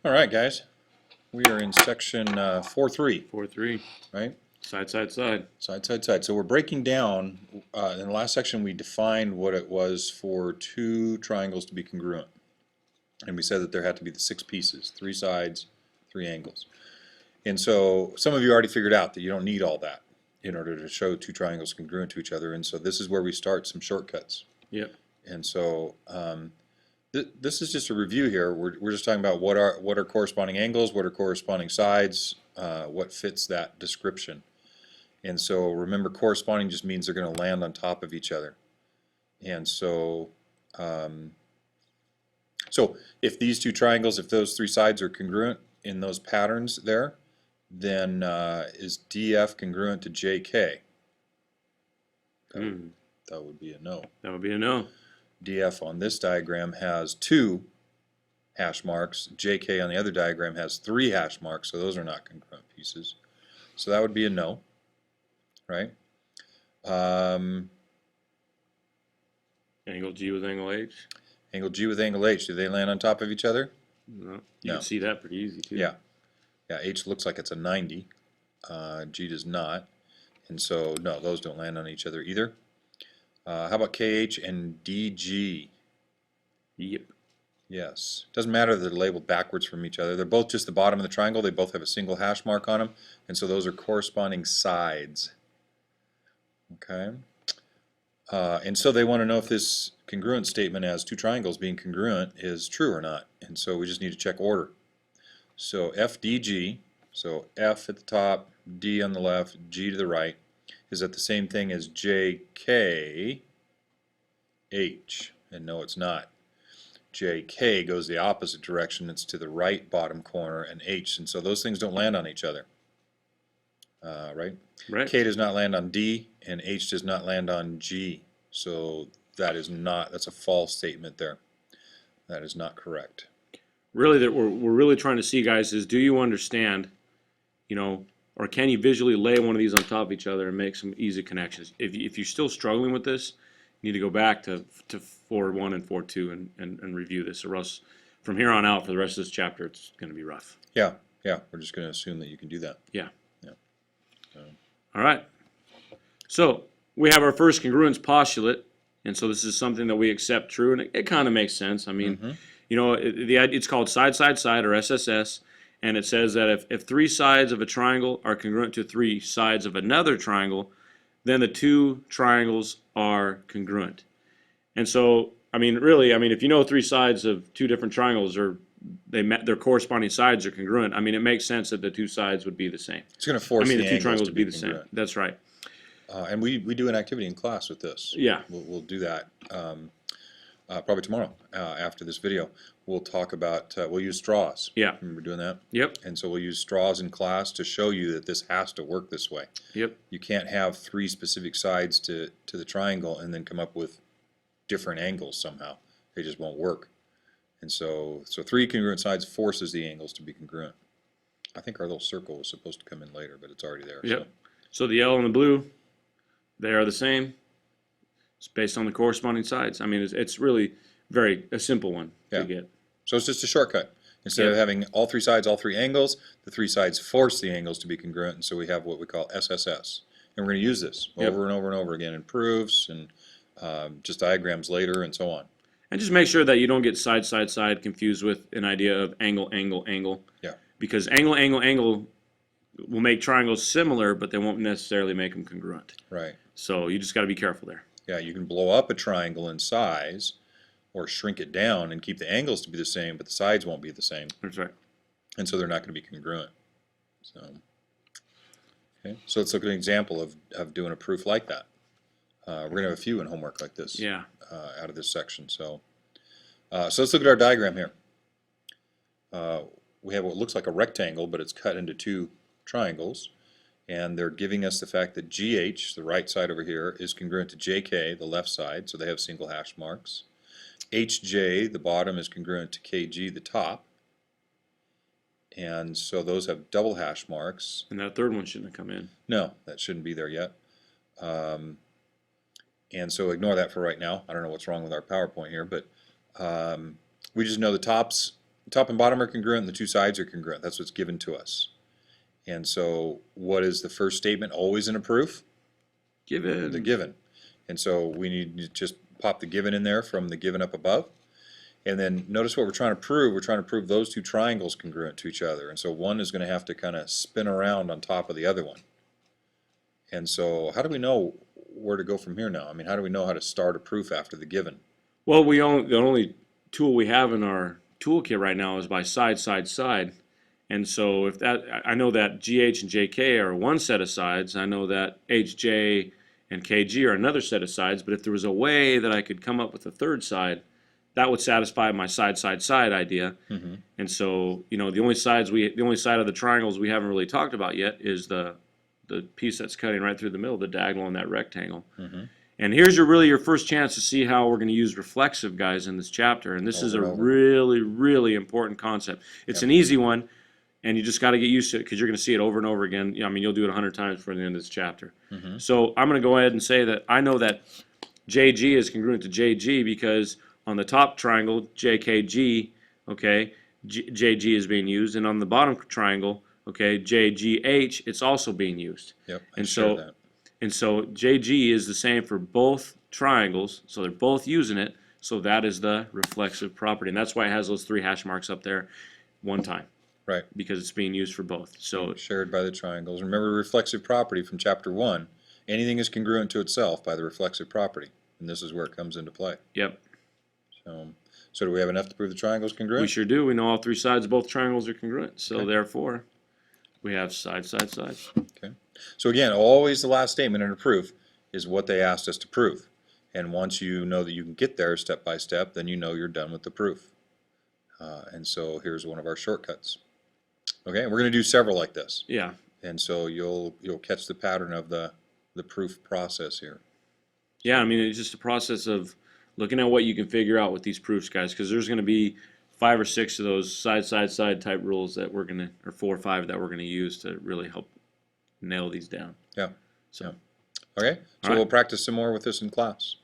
All right, guys. We are in section 4.3, 4-3. right? Side, side, side. Side, side, side. So we're breaking down, in the last section we defined what it was for two triangles to be congruent. And we said that there had to be the 6 pieces, 3 sides, 3 angles. And so some of you already figured out that you don't need all that in order to show two triangles congruent to each other. And so this is where we start some shortcuts. Yep. And so this is just a review here. We're just talking about what are corresponding angles, what are corresponding sides, what fits that description. And so remember, corresponding just means they're going to land on top of each other. And so so if these two triangles, if those 3 sides are congruent in those patterns there, then is DF congruent to JK? That would be a no. That would be a no. DF on this diagram has 2 hash marks. JK on the other diagram has 3 hash marks, so those are not congruent pieces. So that would be a no, right? Angle G with angle H? Angle G with angle H, do they land on top of each other? No. You No. can see that pretty easy too. Yeah. Yeah, H looks like it's a 90. G does not. And so, no, those don't land on each other either. How about KH and DG? Yep. Yes. Doesn't matter that they're labeled backwards from each other. They're both just the bottom of the triangle. They both have a single hash mark on them. And so those are corresponding sides. Okay. And so they want to know if this congruent statement as two triangles being congruent is true or not. And so we just need to check order. So FDG, so F at the top, D on the left, G to the right, is that the same thing as JK, H? And no, it's not. JK goes the opposite direction. It's to the right bottom corner, and H. And so those things don't land on each other. Right? Right. K does not land on D, and H does not land on G. So that is not, that's a false statement there. That is not correct. Really, that we're really trying to see, guys, is do you understand, you know, or can you visually lay one of these on top of each other and make some easy connections? If you're still struggling with this, you need to go back to 4.1 and 4.2 and review this, or else from here on out for the rest of this chapter, it's going to be rough. Yeah, yeah. We're just going to assume that you can do that. Yeah. Yeah. All right. So we have our first congruence postulate, and so this is something that we accept true, and it kind of makes sense. I mean, you know, it's called side, side, side, or SSS, and it says that if 3 sides of a triangle are congruent to 3 sides of another triangle, then the 2 triangles are congruent. And so, I mean, really, I mean, if you know 3 sides of 2 different triangles are their corresponding sides are congruent, I mean, it makes sense that the 2 sides would be the same. It's going to force I mean, the the 2 angles triangles to would be the same. congruent. That's right. And we do an activity in class with this. Yeah. We'll do that probably tomorrow after this video. We'll talk about, we'll use straws. Yeah. Remember doing that? Yep. And so we'll use straws in class to show you that this has to work this way. Yep. You can't have 3 specific sides to the triangle and then come up with different angles somehow. They just won't work. And so 3 congruent sides forces the angles to be congruent. I think our little circle was supposed to come in later, but it's already there. Yep. So the yellow and the blue, they are the same. It's based on the corresponding sides. I mean, it's really a simple one to get. So it's just a shortcut. Instead of having all 3 sides, all 3 angles, the 3 sides force the angles to be congruent, and so we have what we call SSS. And we're going to use this over and over and over again in proofs and just diagrams later and so on. And just make sure that you don't get side, side, side confused with an idea of angle, angle, angle. Yeah. Because angle, angle, angle will make triangles similar, but they won't necessarily make them congruent. Right. So you just got to be careful there. Yeah, you can blow up a triangle in size or shrink it down and keep the angles to be the same, but the sides won't be the same. That's right. And so they're not going to be congruent. So, okay. So let's look at an example of doing a proof like that. We're going to have a few in homework like this. Yeah. Out of this section. So let's look at our diagram here. We have what looks like a rectangle, but it's cut into 2 triangles. And they're giving us the fact that GH, the right side over here, is congruent to JK, the left side, so they have single hash marks. HJ, the bottom, is congruent to KG, the top. And so those have double hash marks. And that third one shouldn't have come in. No, that shouldn't be there yet. And so ignore that for right now. I don't know what's wrong with our PowerPoint here, but we just know the tops the top and bottom are congruent, and the two sides are congruent. That's what's given to us. And so what is the first statement always in a proof? Given. The given. And so we need to just pop the given in there from the given up above. And then notice what we're trying to prove. We're trying to prove those two triangles congruent to each other. And so one is going to have to kind of spin around on top of the other one. And so how do we know where to go from here now? I mean, how do we know how to start a proof after the given? Well, the only tool we have in our toolkit right now is by side, side, side. And so if that, I know that GH and JK are one set of sides. I know that HJ and KG are another set of sides. But if there was a way that I could come up with a third side, that would satisfy my side, side, side idea. Mm-hmm. And so, the only side of the triangles we haven't really talked about yet is the piece that's cutting right through the middle, the diagonal in that rectangle. Mm-hmm. And here's your first chance to see how we're going to use reflexive, guys, in this chapter. And this is a really, really important concept. It's an easy one, and you just got to get used to it because you're going to see it over and over again. You'll do it 100 times before the end of this chapter. Mm-hmm. So I'm going to go ahead and say that I know that JG is congruent to JG because on the top triangle, JKG, okay, JG is being used, and on the bottom triangle, okay, JGH, it's also being used. Yep. And so JG is the same for both triangles, so they're both using it, so that is the reflexive property. And that's why it has those 3 hash marks up there one time. Right. Because it's being used for both. So shared by the triangles. Remember the reflexive property from chapter 1. Anything is congruent to itself by the reflexive property. And this is where it comes into play. Yep. So do we have enough to prove the triangle is congruent? We sure do. We know all 3 sides of both triangles are congruent. So therefore, we have side, side, side. Okay. So again, always the last statement in a proof is what they asked us to prove. And once you know that you can get there step by step, then you know you're done with the proof. And so here's one of our shortcuts. Okay, and we're going to do several like this. Yeah. And so you'll catch the pattern of the proof process here. Yeah, I mean, it's just a process of looking at what you can figure out with these proofs, guys, because there's going to be 5 or 6 of those side, side, side type rules that we're going to, or 4 or 5 that we're going to use to really help nail these down. Yeah. So, Okay, so right. we'll practice some more with this in class.